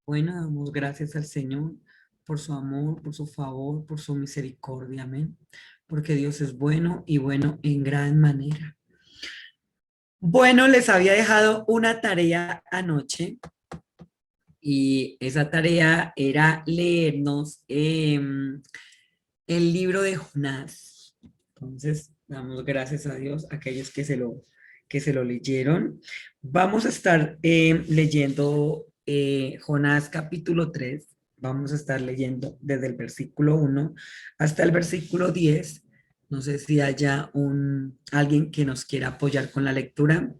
Bueno, damos gracias al Señor por su amor, por su favor, por su misericordia, amén. Porque Dios es bueno y bueno en gran manera. Bueno, les había dejado una tarea anoche y esa tarea era leernos el libro de Jonás. Entonces, damos gracias a Dios a aquellos que se lo leyeron. Vamos a estar leyendo Jonás capítulo 3. Vamos a estar leyendo desde el versículo 1 hasta el versículo 10. No sé si haya alguien que nos quiera apoyar con la lectura.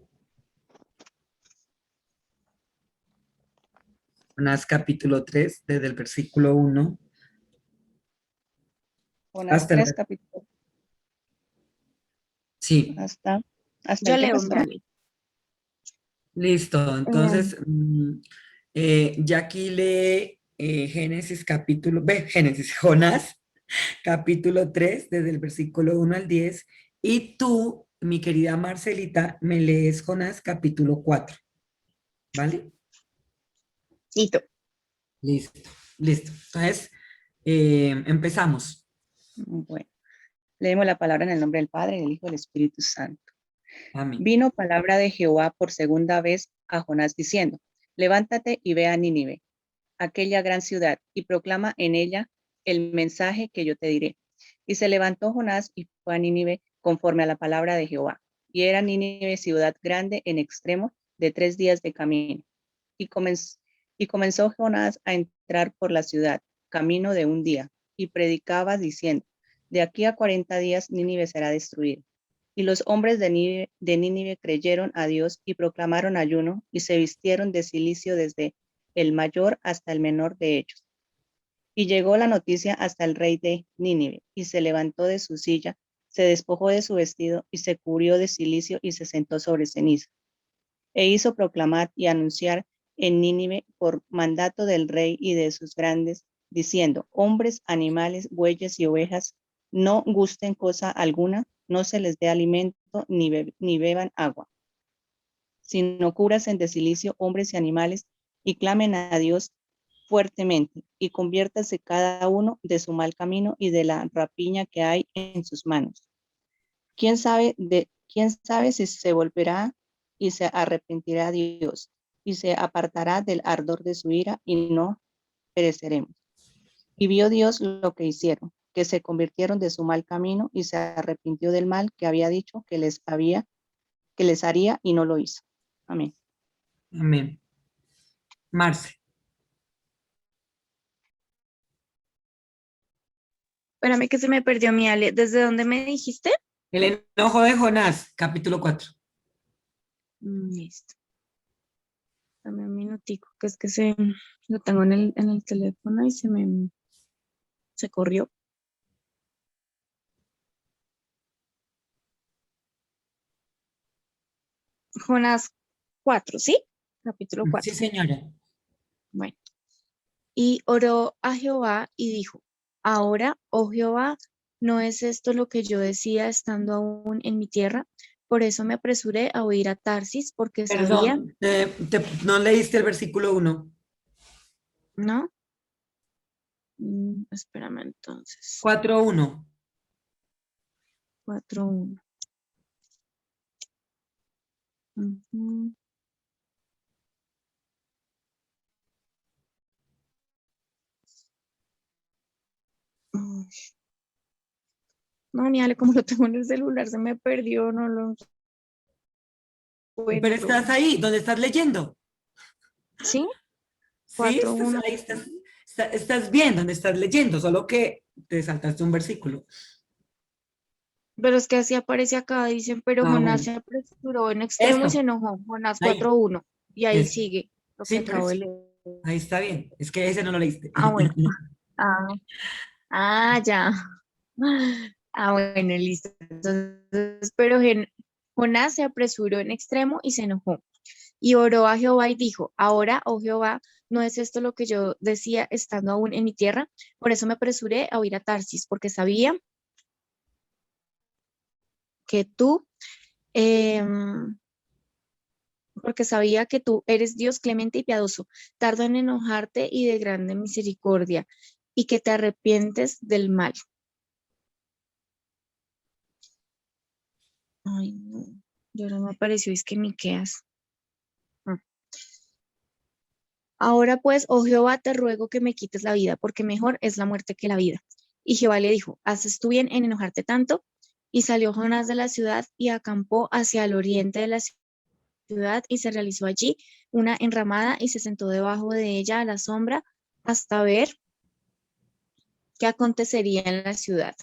Jonás capítulo 3 desde el versículo 1 Jonás hasta el... 3, capítulo, Sí, hasta Yo el que leo, pastor. Mali. listo. Eh, Entonces, ya aquí lee Génesis capítulo, Génesis, Jonás capítulo 3 desde el versículo 1 al 10. Y tú, mi querida Marcelita, me lees Jonás capítulo 4, ¿vale? Hito. Listo, listo. Entonces, empezamos. Bueno, leemos la palabra en el nombre del Padre, del Hijo y del Espíritu Santo. Amén. Vino palabra de Jehová por segunda vez a Jonás diciendo, levántate y ve a Nínive, aquella gran ciudad, y proclama en ella el mensaje que yo te diré. Y se levantó Jonás y fue a Nínive conforme a la palabra de Jehová. Y era Nínive ciudad grande en extremo de 3 días de camino. Y comenzó Jonás a entrar por la ciudad, camino de un día, y predicaba diciendo, de aquí a 40 días Nínive será destruida. Y los hombres de Nínive creyeron a Dios y proclamaron ayuno y se vistieron de cilicio desde el mayor hasta el menor de ellos. Y llegó la noticia hasta el rey de Nínive, y se levantó de su silla, se despojó de su vestido y se cubrió de cilicio y se sentó sobre ceniza. E hizo proclamar y anunciar en Nínive por mandato del rey y de sus grandes, diciendo, hombres, animales, bueyes y ovejas, no gusten cosa alguna, no se les dé alimento ni beban agua, sino cúbrasen de cilicio hombres y animales y clamen a Dios fuertemente y conviértase cada uno de su mal camino y de la rapiña que hay en sus manos. Quién sabe si se volverá y se arrepentirá Dios y se apartará del ardor de su ira y no pereceremos? Y vio Dios lo que hicieron, que se convirtieron de su mal camino y se arrepintió del mal que había dicho que les haría y no lo hizo. Amén. Amén. Marce. Espérame que se me perdió mi Ale. ¿Desde dónde me dijiste? El enojo de Jonás, capítulo 4. Listo. Dame un minutico, que es que lo tengo en el teléfono y se corrió. Jonás 4, ¿sí? Capítulo Sí, 4. señora. Bueno. Y oró a Jehová y dijo, ahora, oh Jehová, ¿no es esto lo que yo decía estando aún en mi tierra? Por eso me apresuré a huir a Tarsis, porque sabía, Perdón, no leíste el versículo 1. ¿no? Espérame entonces. 4:1. 4:1. Ujú. Uy, no, ni Ale, como lo tengo en el celular, se me perdió, no lo Pero encuentro. estás ahí, donde estás leyendo. ¿Sí? Sí, Cuatro estás uno. ahí, estás bien donde estás leyendo, solo que te saltaste un versículo. Pero es que así aparece acá, dicen, pero Ah, Jonás bueno. se apresuró en extremo y se Eso, enojó. Jonás ahí, 4:1. Y ahí eso. sigue lo que Sí, por acabo eso. de leer. Ahí está bien. Es que ese no lo leíste. Ah, bueno. Ah, ya. Ah, bueno, listo. Entonces, pero Jonás se apresuró en extremo y se enojó. Y oró a Jehová y dijo, ahora, oh Jehová, ¿no es esto lo que yo decía estando aún en mi tierra? Por eso me apresuré a huir a Tarsis, porque sabía que tú, em, porque sabía que tú eres Dios clemente y piadoso, tardo en enojarte y de grande misericordia, y que te arrepientes del mal. Ay, no. Y ahora me apareció, es que Miqueas. Ah. Ahora pues, oh Jehová, te ruego que me quites la vida, porque mejor es la muerte que la vida. Y Jehová le dijo, ¿haces tú bien en enojarte tanto? Y salió Jonás de la ciudad y acampó hacia el oriente de la ciudad y se realizó allí una enramada y se sentó debajo de ella a la sombra hasta ver qué acontecería en la ciudad.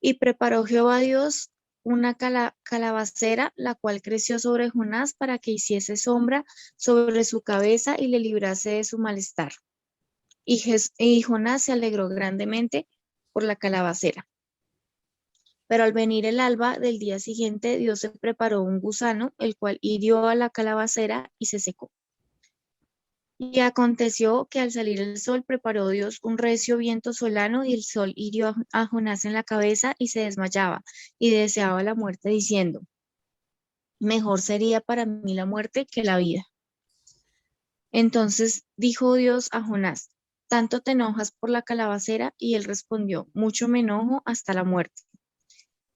Y preparó Jehová Dios una calabacera, la cual creció sobre Jonás para que hiciese sombra sobre su cabeza y le librase de su malestar. Y Jonás se alegró grandemente por la calabacera. Pero al venir el alba del día siguiente, Dios se preparó un gusano, el cual hirió a la calabacera y se secó. Y aconteció que al salir el sol preparó Dios un recio viento solano y el sol hirió a Jonás en la cabeza y se desmayaba y deseaba la muerte diciendo, mejor sería para mí la muerte que la vida. Entonces dijo Dios a Jonás, ¿tanto te enojas por la calabacera? Y él respondió, mucho me enojo hasta la muerte.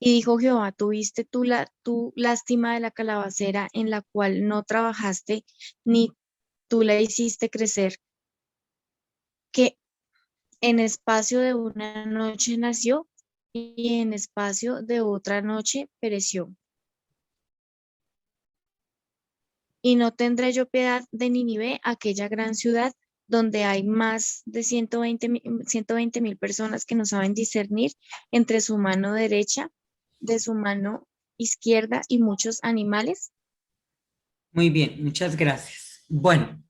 Y dijo Jehová, ¿tuviste tu lástima de la calabacera en la cual no trabajaste, ni tú la hiciste crecer, que en espacio de una noche nació y en espacio de otra noche pereció? Y no tendré yo piedad de Nínive, aquella gran ciudad donde hay más de 120,000 personas que no saben discernir entre su mano derecha de su mano izquierda y muchos animales. Muy bien, muchas gracias. Bueno,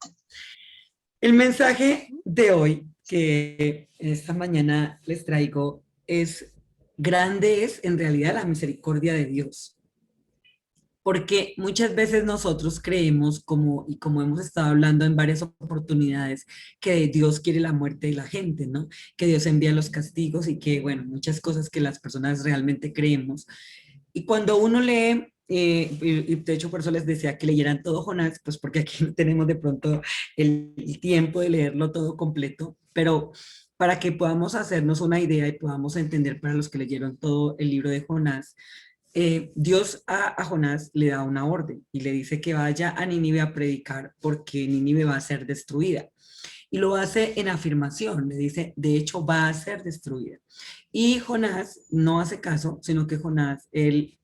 el mensaje de hoy que esta mañana les traigo es: grande es en realidad la misericordia de Dios. Porque muchas veces nosotros creemos, como hemos estado hablando en varias oportunidades, que Dios quiere la muerte de la gente, ¿no? Que Dios envía los castigos y que, bueno, muchas cosas que las personas realmente creemos. Y cuando uno lee, y de hecho por eso les decía que leyeran todo Jonás, pues porque aquí no tenemos de pronto el tiempo de leerlo todo completo, pero para que podamos hacernos una idea y podamos entender para los que leyeron todo el libro de Jonás, Dios a Jonás le da una orden y le dice que vaya a Nínive a predicar porque Nínive va a ser destruida. Y lo hace en afirmación, le dice, de hecho va a ser destruida. Y Jonás no hace caso, sino que Jonás, él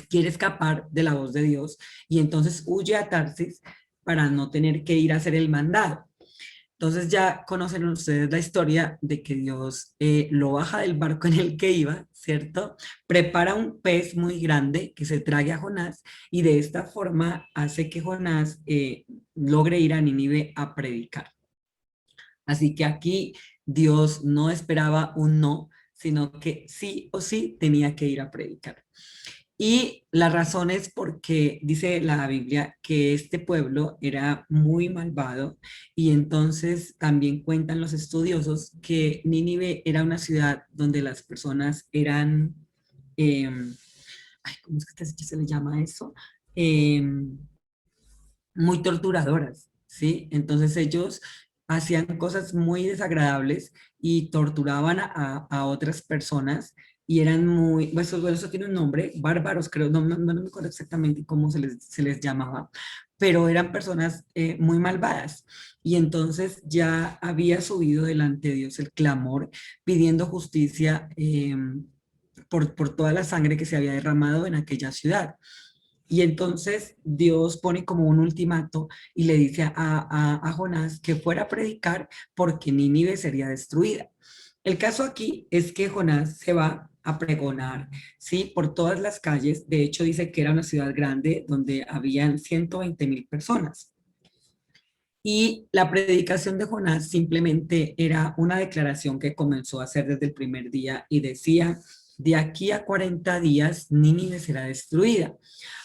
quiere escapar de la voz de Dios y entonces huye a Tarsis para no tener que ir a hacer el mandado. Entonces ya conocen ustedes la historia de que Dios lo baja del barco en el que iba, ¿cierto? Prepara un pez muy grande que se trague a Jonás y de esta forma hace que Jonás logre ir a Nínive a predicar. Así que aquí Dios no esperaba un no, sino que sí o sí tenía que ir a predicar. Y la razón es porque dice la Biblia que este pueblo era muy malvado y entonces también cuentan los estudiosos que Nínive era una ciudad donde las personas eran, eh, ¿cómo es que se le llama eso? Eh, Muy torturadoras, ¿sí? Entonces ellos hacían cosas muy desagradables y torturaban a otras personas y eran muy, bueno, eso tiene un nombre, bárbaros, creo, no me acuerdo exactamente cómo se les llamaba, pero eran personas muy malvadas. Y entonces ya había subido delante de Dios el clamor pidiendo justicia por toda la sangre que se había derramado en aquella ciudad. Y entonces Dios pone como un ultimato y le dice a Jonás que fuera a predicar porque Nínive sería destruida. El caso aquí es que Jonás se va a pregonar, ¿sí? Por todas las calles. De hecho, dice que era una ciudad grande donde habían 120,000 personas. Y la predicación de Jonás simplemente era una declaración que comenzó a hacer desde el primer día y decía, de aquí a 40 días Nínive será destruida.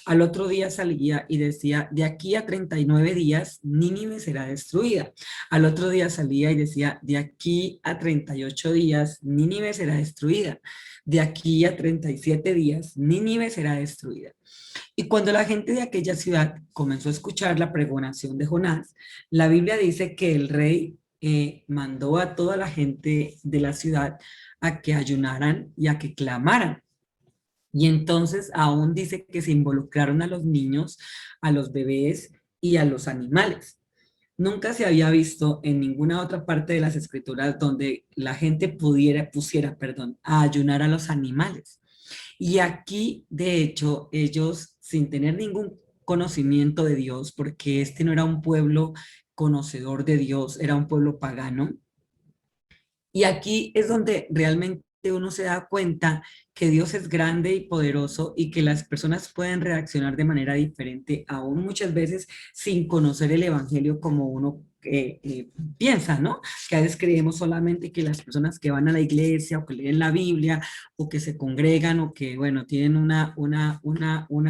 Al otro día salía y decía, de aquí a 39 días Nínive será destruida. Al otro día salía y decía, de aquí a 38 días Nínive será destruida. De aquí a 37 días Nínive será destruida. Y cuando la gente de aquella ciudad comenzó a escuchar la pregonación de Jonás, la Biblia dice que el rey mandó a toda la gente de la ciudad a que ayunaran y a que clamaran. Y entonces aún dice que se involucraron a los niños, a los bebés y a los animales. Nunca se había visto en ninguna otra parte de las escrituras donde la gente pusiera, a ayunar a los animales. Y aquí, de hecho, ellos, sin tener ningún conocimiento de Dios, porque este no era un pueblo conocedor de Dios, era un pueblo pagano, y aquí es donde realmente uno se da cuenta que Dios es grande y poderoso y que las personas pueden reaccionar de manera diferente, aún muchas veces sin conocer el Evangelio como uno piensa, ¿no? Que a veces creemos solamente que las personas que van a la iglesia o que leen la Biblia o que se congregan o que, bueno, tienen una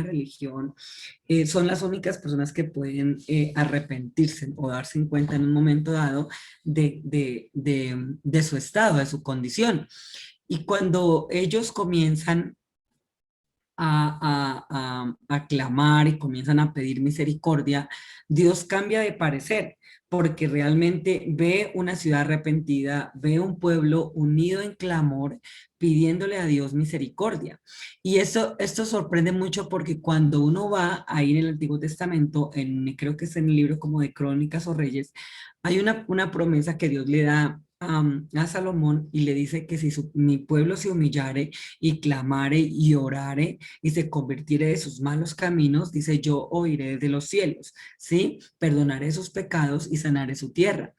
religión, son las únicas personas que pueden arrepentirse o darse en cuenta en un momento dado de su estado, de su condición. Y cuando ellos comienzan a clamar y comienzan a pedir misericordia, Dios cambia de parecer, porque realmente ve una ciudad arrepentida, ve un pueblo unido en clamor, pidiéndole a Dios misericordia. Y esto sorprende mucho porque cuando uno va ahí en el Antiguo Testamento, creo que es en el libro como de Crónicas o Reyes, hay una promesa que Dios le da a Salomón y le dice que si mi pueblo se humillare y clamare y orare y se convirtiere de sus malos caminos, dice, yo oiré desde los cielos, ¿sí? Perdonaré sus pecados y sanaré su tierra.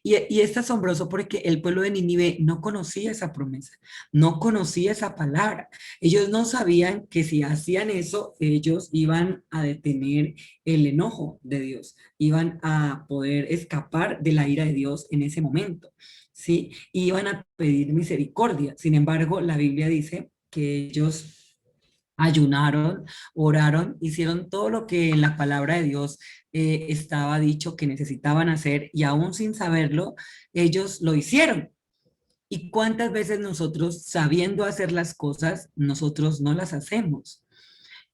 Y es asombroso porque el pueblo de Nínive no conocía esa promesa, no conocía esa palabra. Ellos no sabían que si hacían eso, ellos iban a detener el enojo de Dios, iban a poder escapar de la ira de Dios en ese momento, ¿sí? Y iban a pedir misericordia. Sin embargo, la Biblia dice que ellos ayunaron, oraron, hicieron todo lo que en la palabra de Dios estaba dicho que necesitaban hacer y aún sin saberlo, ellos lo hicieron. ¿Y cuántas veces nosotros, sabiendo hacer las cosas, nosotros no las hacemos?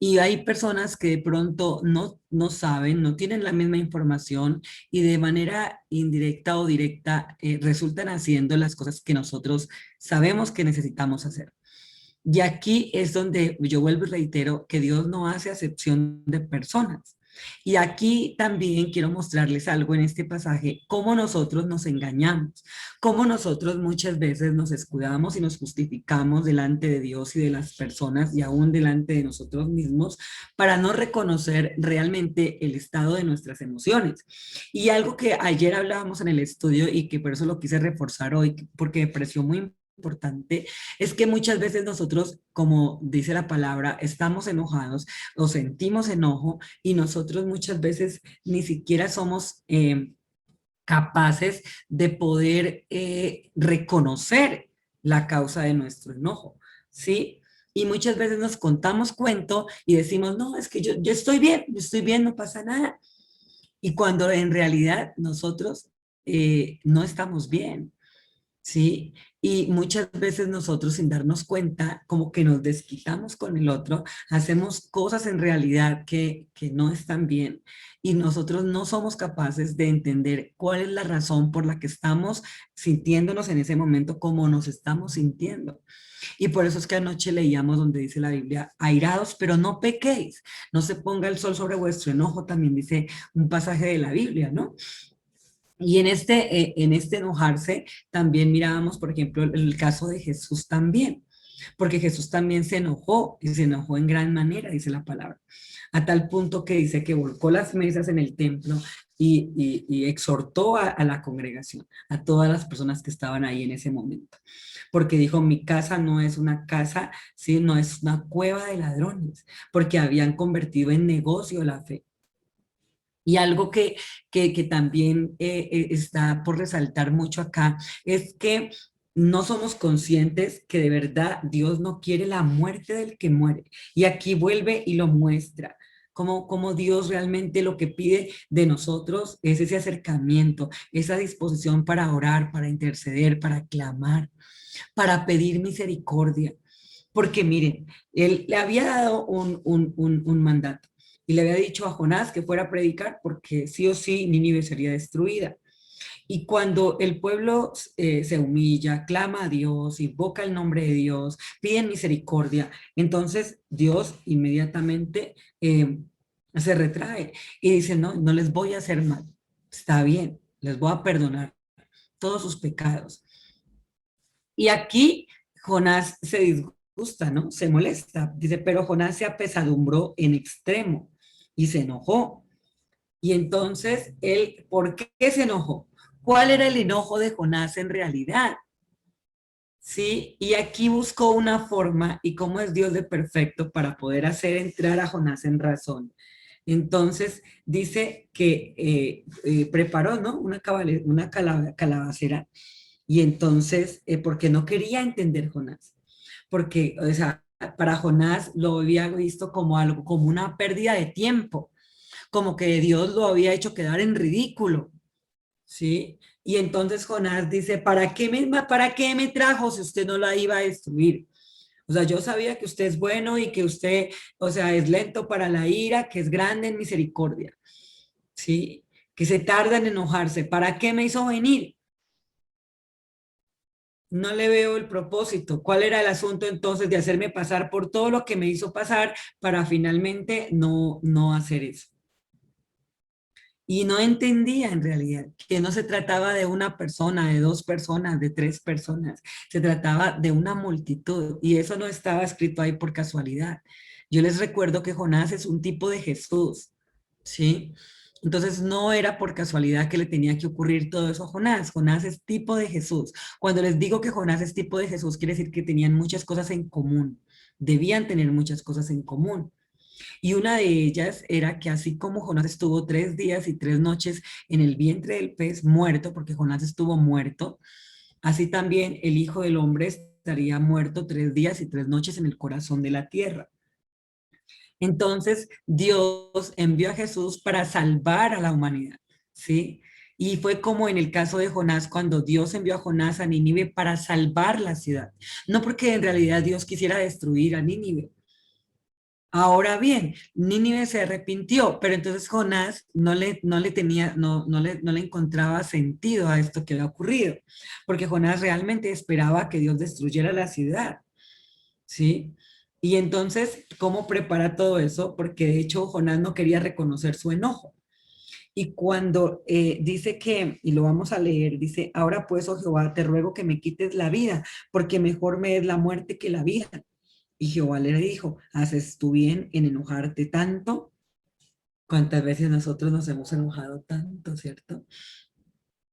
Y hay personas que de pronto no saben, no tienen la misma información y de manera indirecta o directa resultan haciendo las cosas que nosotros sabemos que necesitamos hacer. Y aquí es donde yo vuelvo y reitero que Dios no hace acepción de personas. Y aquí también quiero mostrarles algo en este pasaje, cómo nosotros nos engañamos, cómo nosotros muchas veces nos escudamos y nos justificamos delante de Dios y de las personas y aún delante de nosotros mismos para no reconocer realmente el estado de nuestras emociones. Y algo que ayer hablábamos en el estudio y que por eso lo quise reforzar hoy, porque me pareció muy importante, es que muchas veces nosotros, como dice la palabra, estamos enojados o sentimos enojo y nosotros muchas veces ni siquiera somos capaces de poder reconocer la causa de nuestro enojo, ¿sí? Y muchas veces nos contamos cuento y decimos, no, es que yo estoy bien, no pasa nada. Y cuando en realidad nosotros no estamos bien, ¿sí? Y muchas veces nosotros sin darnos cuenta, como que nos desquitamos con el otro, hacemos cosas en realidad que no están bien y nosotros no somos capaces de entender cuál es la razón por la que estamos sintiéndonos en ese momento como nos estamos sintiendo. Y por eso es que anoche leíamos donde dice la Biblia, airados, pero no pequéis, no se ponga el sol sobre vuestro enojo, también dice un pasaje de la Biblia, ¿no? Y en este enojarse también mirábamos, por ejemplo, el caso de Jesús también, porque Jesús también se enojó y se enojó en gran manera, dice la palabra, a tal punto que dice que volcó las mesas en el templo y exhortó a la congregación, a todas las personas que estaban ahí en ese momento, porque dijo, mi casa no es una casa, ¿sí? No es una cueva de ladrones, porque habían convertido en negocio la fe. Y algo que también está por resaltar mucho acá es que no somos conscientes que de verdad Dios no quiere la muerte del que muere. Y aquí vuelve y lo muestra. Como Dios realmente lo que pide de nosotros es ese acercamiento, esa disposición para orar, para interceder, para clamar, para pedir misericordia. Porque miren, él le había dado un mandato y le había dicho a Jonás que fuera a predicar porque sí o sí Nínive sería destruida. Y cuando el pueblo se humilla, clama a Dios, invoca el nombre de Dios, piden misericordia, entonces Dios inmediatamente se retrae y dice, no, no les voy a hacer mal, está bien, les voy a perdonar todos sus pecados. Y aquí Jonás se disgusta, ¿no? Se molesta. Dice, pero Jonás se apesadumbró en extremo y se enojó. Y entonces él, ¿por qué se enojó? ¿Cuál era el enojo de Jonás en realidad? ¿Sí? Y aquí buscó una forma y cómo es Dios de perfecto para poder hacer entrar a Jonás en razón. Entonces dice que preparó, ¿no? Una calabacera y entonces, porque no quería entender Jonás, porque, o sea, para Jonás lo había visto como algo, como una pérdida de tiempo, como que Dios lo había hecho quedar en ridículo, ¿sí? Y entonces Jonás dice, para qué me trajo si usted no la iba a destruir? O sea, yo sabía que usted es bueno y que usted, o sea, es lento para la ira, que es grande en misericordia, ¿sí? Que se tarda en enojarse. ¿Para qué me hizo venir? No le veo el propósito. ¿Cuál era el asunto entonces de hacerme pasar por todo lo que me hizo pasar para finalmente no hacer eso? Y no entendía en realidad que no se trataba de una persona, de dos personas, de tres personas, se trataba de una multitud y eso no estaba escrito ahí por casualidad. Yo les recuerdo que Jonás es un tipo de Jesús, ¿sí? Entonces no era por casualidad que le tenía que ocurrir todo eso a Jonás. Jonás es tipo de Jesús. Cuando les digo que Jonás es tipo de Jesús, quiere decir que tenían muchas cosas en común, debían tener muchas cosas en común. Y una de ellas era que así como Jonás estuvo 3 días y 3 noches en el vientre del pez muerto, porque Jonás estuvo muerto, así también el Hijo del Hombre estaría muerto 3 días y 3 noches en el corazón de la tierra. Entonces Dios envió a Jesús para salvar a la humanidad, ¿sí? Y fue como en el caso de Jonás, cuando Dios envió a Jonás a Nínive para salvar la ciudad. No porque en realidad Dios quisiera destruir a Nínive, ahora bien, Nínive se arrepintió, pero entonces Jonás no le tenía, no le encontraba sentido a esto que había ocurrido, porque Jonás realmente esperaba que Dios destruyera la ciudad, ¿sí? Y entonces, ¿cómo prepara todo eso? Porque de hecho Jonás no quería reconocer su enojo. Y cuando dice que, y lo vamos a leer, dice, ahora pues, oh Jehová, te ruego que me quites la vida, porque mejor me es la muerte que la vida. Y Jehová le dijo, ¿haces tú bien en enojarte tanto? ¿Cuántas veces nosotros nos hemos enojado tanto, cierto?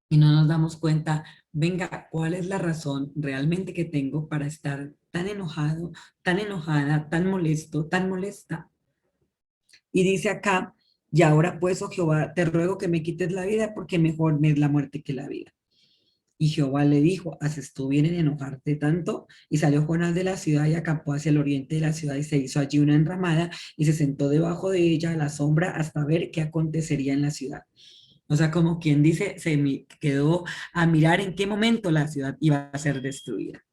Y no nos damos cuenta, venga, ¿cuál es la razón realmente que tengo para estar tan enojado, tan enojada, tan molesto, tan molesta? Y dice acá, y ahora pues, oh Jehová, te ruego que me quites la vida porque mejor me es la muerte que la vida. Y Jehová le dijo, ¿haces tú bien en enojarte tanto? Y salió Jonás de la ciudad y acampó hacia el oriente de la ciudad y se hizo allí una enramada y se sentó debajo de ella a la sombra hasta ver qué acontecería en la ciudad. O sea, como quien dice, quedó a mirar en qué momento la ciudad iba a ser destruida.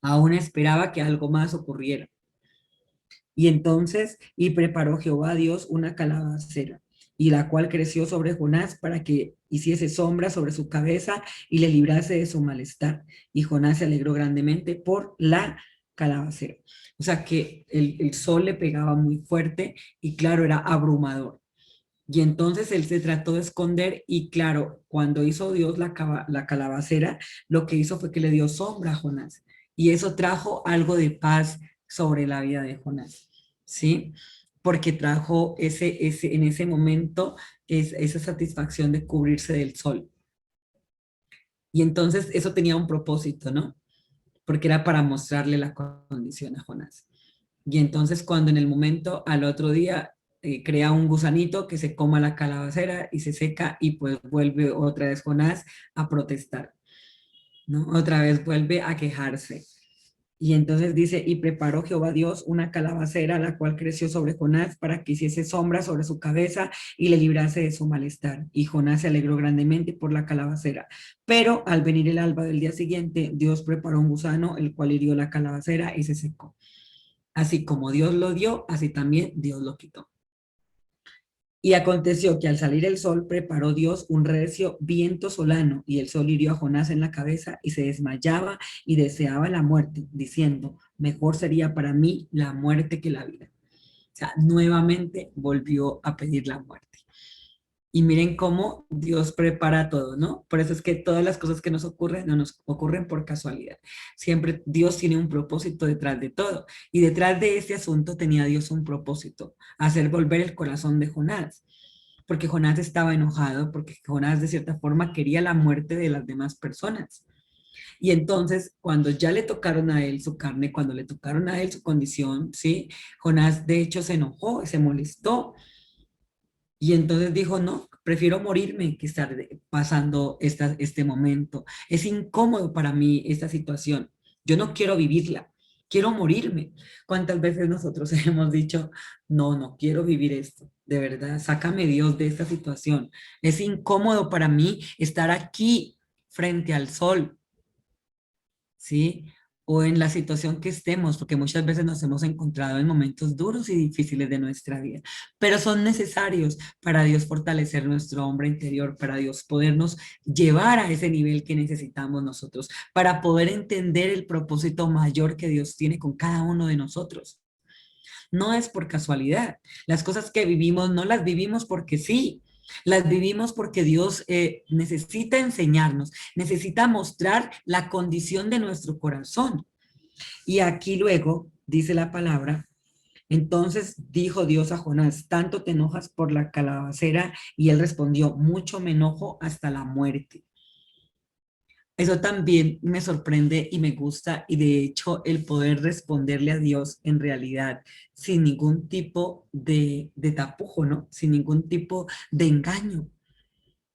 Aún esperaba que algo más ocurriera. Y entonces, y preparó Jehová Dios una calabacera, y la cual creció sobre Jonás para que hiciese sombra sobre su cabeza y le librase de su malestar. Y Jonás se alegró grandemente por la calabacera. O sea que el sol le pegaba muy fuerte y claro, era abrumador. Y entonces él se trató de esconder y claro, cuando hizo Dios la calabacera, lo que hizo fue que le dio sombra a Jonás. Y eso trajo algo de paz sobre la vida de Jonás, ¿sí? Porque trajo en ese momento esa satisfacción de cubrirse del sol. Y entonces eso tenía un propósito, ¿no? Porque era para mostrarle la condición a Jonás. Y entonces cuando en el momento al otro día crea un gusanito que se coma la calabacera y se seca y pues vuelve otra vez Jonás a protestar. ¿no? Otra vez vuelve a quejarse. Y entonces dice, y preparó Jehová Dios una calabacera, la cual creció sobre Jonás para que hiciese sombra sobre su cabeza y le librase de su malestar. Y Jonás se alegró grandemente por la calabacera. Pero al venir el alba del día siguiente, Dios preparó un gusano, el cual hirió la calabacera y se secó. Así como Dios lo dio, así también Dios lo quitó. Y aconteció que al salir el sol, preparó Dios un recio viento solano, y el sol hirió a Jonás en la cabeza, y se desmayaba y deseaba la muerte, diciendo, mejor sería para mí la muerte que la vida. O sea, nuevamente volvió a pedir la muerte. Y miren cómo Dios prepara todo, ¿no? Por eso es que todas las cosas que nos ocurren no nos ocurren por casualidad. Siempre Dios tiene un propósito detrás de todo. Y detrás de este asunto tenía Dios un propósito, hacer volver el corazón de Jonás. Porque Jonás estaba enojado, porque Jonás de cierta forma quería la muerte de las demás personas. Y entonces, cuando ya le tocaron a él su carne, cuando le tocaron a él su condición, ¿sí? Jonás de hecho se enojó, se molestó, y entonces dijo, no, prefiero morirme que estar pasando este momento. Es incómodo para mí esta situación. Yo no quiero vivirla, quiero morirme. ¿Cuántas veces nosotros hemos dicho, no, no quiero vivir esto? De verdad, sácame Dios de esta situación. Es incómodo para mí estar aquí frente al sol, ¿sí? O en la situación que estemos, porque muchas veces nos hemos encontrado en momentos duros y difíciles de nuestra vida, pero son necesarios para Dios fortalecer nuestro hombre interior, para Dios podernos llevar a ese nivel que necesitamos nosotros, para poder entender el propósito mayor que Dios tiene con cada uno de nosotros. No es por casualidad. Las cosas que vivimos no las vivimos porque sí. Las vivimos porque Dios necesita enseñarnos, necesita mostrar la condición de nuestro corazón. Y aquí luego dice la palabra, entonces dijo Dios a Jonás, ¿tanto te enojas por la calabacera? Y él respondió, mucho me enojo hasta la muerte. Eso también me sorprende y me gusta, y de hecho el poder responderle a Dios en realidad sin ningún tipo de tapujo, ¿no? Sin ningún tipo de engaño,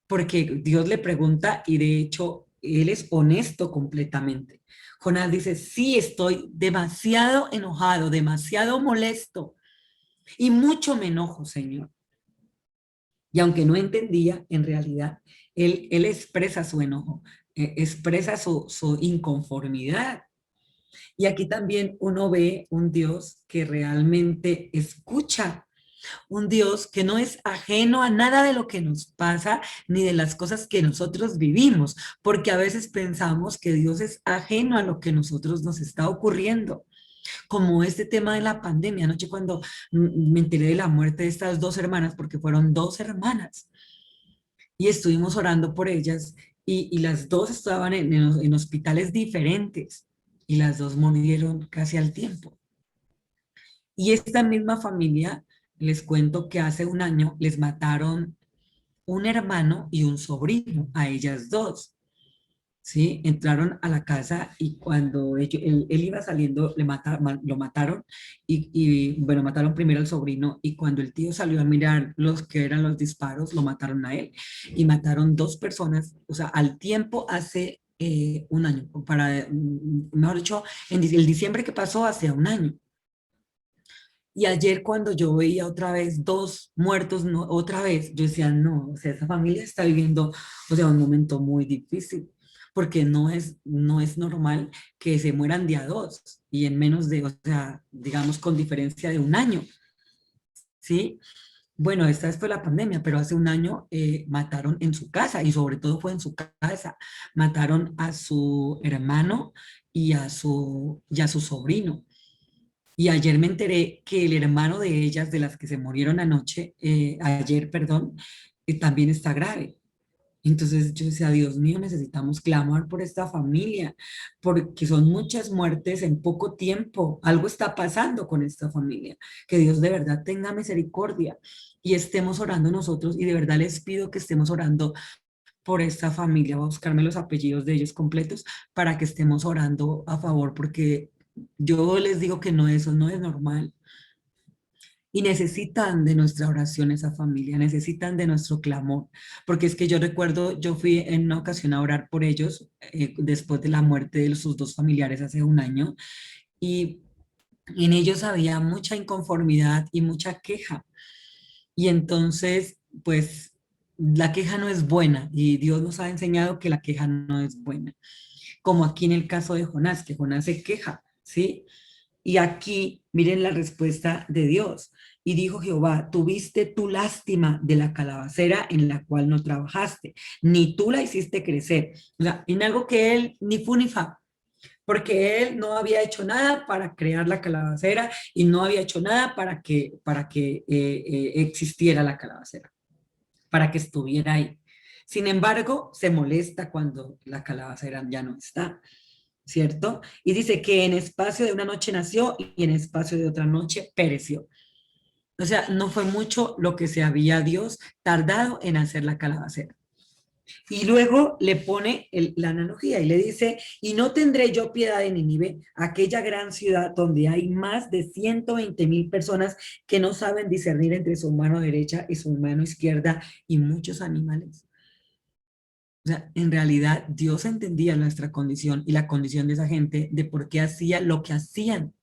porque Dios le pregunta y de hecho él es honesto completamente. Jonás dice, sí, estoy demasiado enojado, demasiado molesto y mucho me enojo, Señor. Y aunque no entendía, en realidad, él expresa su enojo, expresa su inconformidad. Y aquí también uno ve un Dios que realmente escucha, un Dios que no es ajeno a nada de lo que nos pasa ni de las cosas que nosotros vivimos, porque a veces pensamos que Dios es ajeno a lo que nosotros nos está ocurriendo, como este tema de la pandemia. Anoche cuando me enteré de la muerte de estas dos hermanas, porque fueron dos hermanas, y estuvimos orando por ellas, y las dos estaban en hospitales diferentes, y las dos murieron casi al tiempo. Y esta misma familia, les cuento que hace un año les mataron un hermano y un sobrino a ellas dos. ¿Sí? Entraron a la casa y cuando él iba saliendo, lo mataron bueno, mataron primero al sobrino, y cuando el tío salió a mirar los que eran los disparos, lo mataron a él y mataron dos personas, o sea, al tiempo hace un año, mejor dicho, el diciembre que pasó hace un año. Y ayer cuando yo veía otra vez dos muertos, no, otra vez, yo decía, no, o sea, esa familia está viviendo, o sea, un momento muy difícil, porque no es normal que se mueran de a dos y en menos de, o sea, digamos con diferencia de un año, ¿sí? Bueno, esta vez fue la pandemia, pero hace un año mataron en su casa, y sobre todo fue en su casa, mataron a su hermano y a su sobrino. Y ayer me enteré que el hermano de ellas, de las que se murieron ayer, perdón, también está grave. Entonces yo decía, Dios mío, necesitamos clamar por esta familia, porque son muchas muertes en poco tiempo. Algo está pasando con esta familia. Que Dios de verdad tenga misericordia y estemos orando nosotros. Y de verdad les pido que estemos orando por esta familia. Voy a buscarme los apellidos de ellos completos para que estemos orando a favor, porque yo les digo que no, eso no es normal. Y necesitan de nuestra oración esa familia, necesitan de nuestro clamor, porque es que yo recuerdo, yo fui en una ocasión a orar por ellos después de la muerte de sus dos familiares hace un año, y en ellos había mucha inconformidad y mucha queja. Y entonces, pues, la queja no es buena y Dios nos ha enseñado que la queja no es buena. Como aquí en el caso de Jonás, que Jonás se queja, ¿sí? Y aquí, miren la respuesta de Dios. Y dijo Jehová, tuviste tu lástima de la calabacera en la cual no trabajaste, ni tú la hiciste crecer. O sea, en algo que él ni fu ni fa, porque él no había hecho nada para crear la calabacera y no había hecho nada para que existiera la calabacera, para que estuviera ahí. Sin embargo, se molesta cuando la calabacera ya no está, ¿cierto? Y dice que en espacio de una noche nació y en espacio de otra noche pereció. O sea, no fue mucho lo que se había Dios tardado en hacer la calabacera. Y luego le pone la analogía y le dice, y no tendré yo piedad de Nínive, aquella gran ciudad donde hay más de 120,000 personas que no saben discernir entre su mano derecha y su mano izquierda y muchos animales. O sea, en realidad Dios entendía nuestra condición y la condición de esa gente de por qué hacía lo que hacían.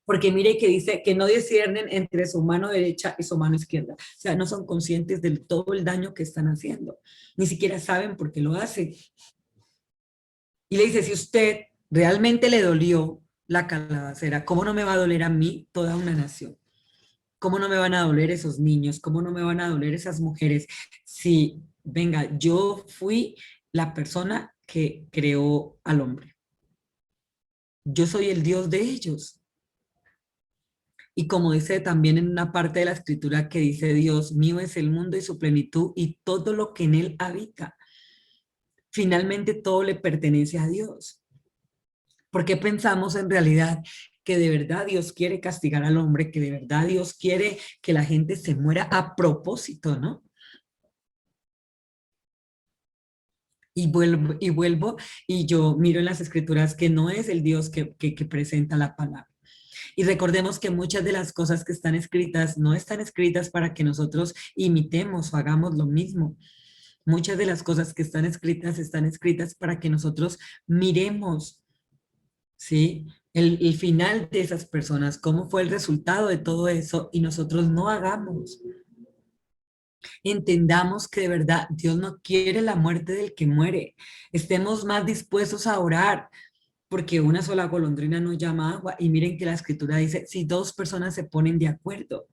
Porque mire que dice que no disciernen entre su mano derecha y su mano izquierda. O sea, no son conscientes de todo el daño que están haciendo. Ni siquiera saben por qué lo hacen. Y le dice, si usted realmente le dolió la calabacera, ¿cómo no me va a doler a mí toda una nación? ¿Cómo no me van a doler esos niños? ¿Cómo no me van a doler esas mujeres? Si, venga, yo fui la persona que creó al hombre. Yo soy el Dios de ellos. Y como dice también en una parte de la escritura que dice, Dios mío es el mundo y su plenitud y todo lo que en él habita. Finalmente todo le pertenece a Dios. ¿Por qué pensamos en realidad que de verdad Dios quiere castigar al hombre, que de verdad Dios quiere que la gente se muera a propósito, ¿no? Y yo miro en las escrituras que no es el Dios que presenta la palabra. Y recordemos que muchas de las cosas que están escritas no están escritas para que nosotros imitemos o hagamos lo mismo. Muchas de las cosas que están escritas para que nosotros miremos, ¿sí? El final de esas personas, cómo fue el resultado de todo eso y nosotros no hagamos. Entendamos que de verdad Dios no quiere la muerte del que muere. Estemos más dispuestos a orar, porque una sola golondrina no llama agua. Y miren que la escritura dice, si dos personas se ponen de acuerdo.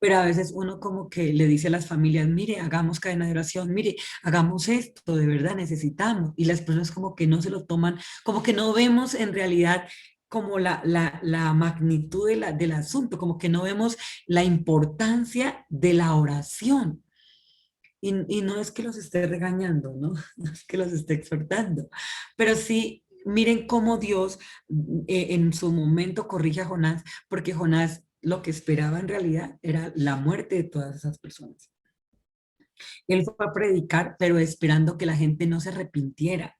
Pero a veces uno como que le dice a las familias, mire, hagamos cadena de oración, mire, hagamos esto, de verdad necesitamos. Y las personas como que no se lo toman, como que no vemos en realidad como la magnitud del asunto, como que no vemos la importancia de la oración. Y no es que los esté regañando, ¿no? No es que los esté exhortando, pero sí, miren cómo Dios en su momento corrige a Jonás, porque Jonás lo que esperaba en realidad era la muerte de todas esas personas. Él fue a predicar, pero esperando que la gente no se arrepintiera.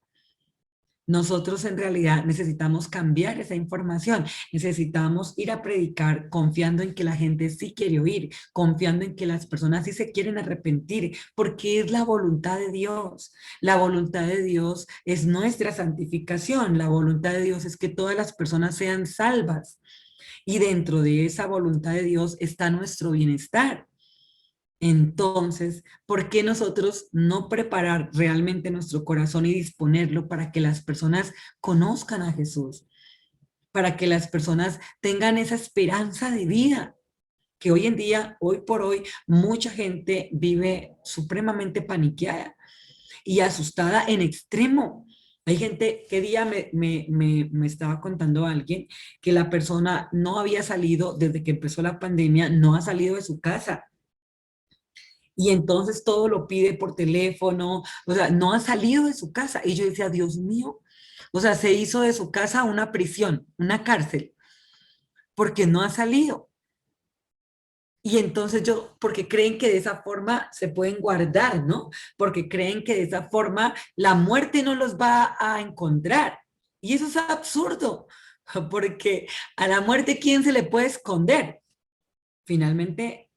Nosotros en realidad necesitamos cambiar esa información, necesitamos ir a predicar confiando en que la gente sí quiere oír, confiando en que las personas sí se quieren arrepentir, porque es la voluntad de Dios. La voluntad de Dios es nuestra santificación, la voluntad de Dios es que todas las personas sean salvas y dentro de esa voluntad de Dios está nuestro bienestar. Entonces, ¿por qué nosotros no preparar realmente nuestro corazón y disponerlo para que las personas conozcan a Jesús? Para que las personas tengan esa esperanza de vida, que hoy en día, hoy por hoy, mucha gente vive supremamente paniqueada y asustada en extremo. Hay gente, que día me estaba contando alguien que la persona no había salido, desde que empezó la pandemia, no ha salido de su casa y entonces todo lo pide por teléfono, o sea, no ha salido de su casa. Y yo decía, Dios mío, o sea, se hizo de su casa una prisión, una cárcel, porque no ha salido. Y entonces porque creen que de esa forma se pueden guardar, ¿no? Porque creen que de esa forma la muerte no los va a encontrar. Y eso es absurdo, porque a la muerte, ¿quién se le puede esconder? finalmente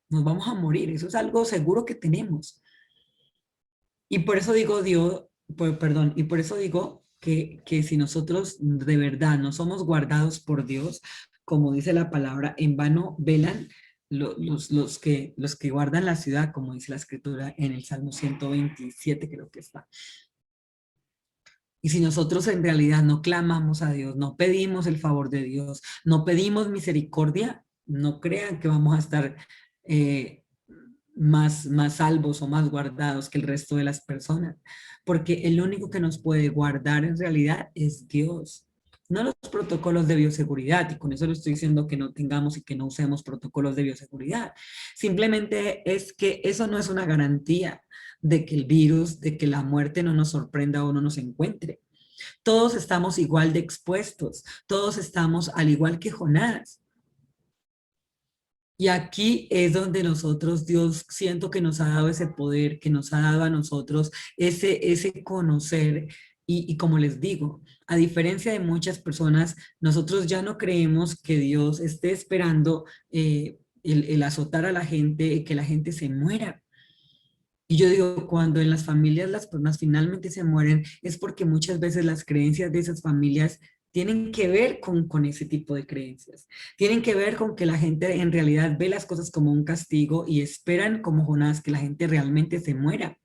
nos vamos a morir. Eso es algo seguro que tenemos. Y por eso digo, perdón, y por eso digo que si nosotros de verdad no somos guardados por Dios, como dice la palabra, en vano velan los que guardan la ciudad, como dice la escritura en el Salmo 127, creo que está. Y si nosotros en realidad no clamamos a Dios, no pedimos el favor de Dios, no pedimos misericordia, no crean que vamos a estar eh, más salvos o más guardados que el resto de las personas, porque el único que nos puede guardar en realidad es Dios, no los protocolos de bioseguridad, y con eso le estoy diciendo que no tengamos y que no usemos protocolos de bioseguridad. Simplemente es que eso no es una garantía de que el virus, de que la muerte no nos sorprenda o no nos encuentre. Todos estamos igual de expuestos, todos estamos al igual que Jonás. Y aquí es donde nosotros, Dios, siento que nos ha dado ese poder, que nos ha dado a nosotros ese conocer. Y como les digo, a diferencia de muchas personas, nosotros ya no creemos que Dios esté esperando el azotar a la gente y que la gente se muera. Y yo digo, cuando en las familias las personas finalmente se mueren, es porque muchas veces las creencias de esas familias tienen que ver con ese tipo de creencias. Tienen que ver con que la gente en realidad ve las cosas como un castigo y esperan como Jonás que la gente realmente se muera.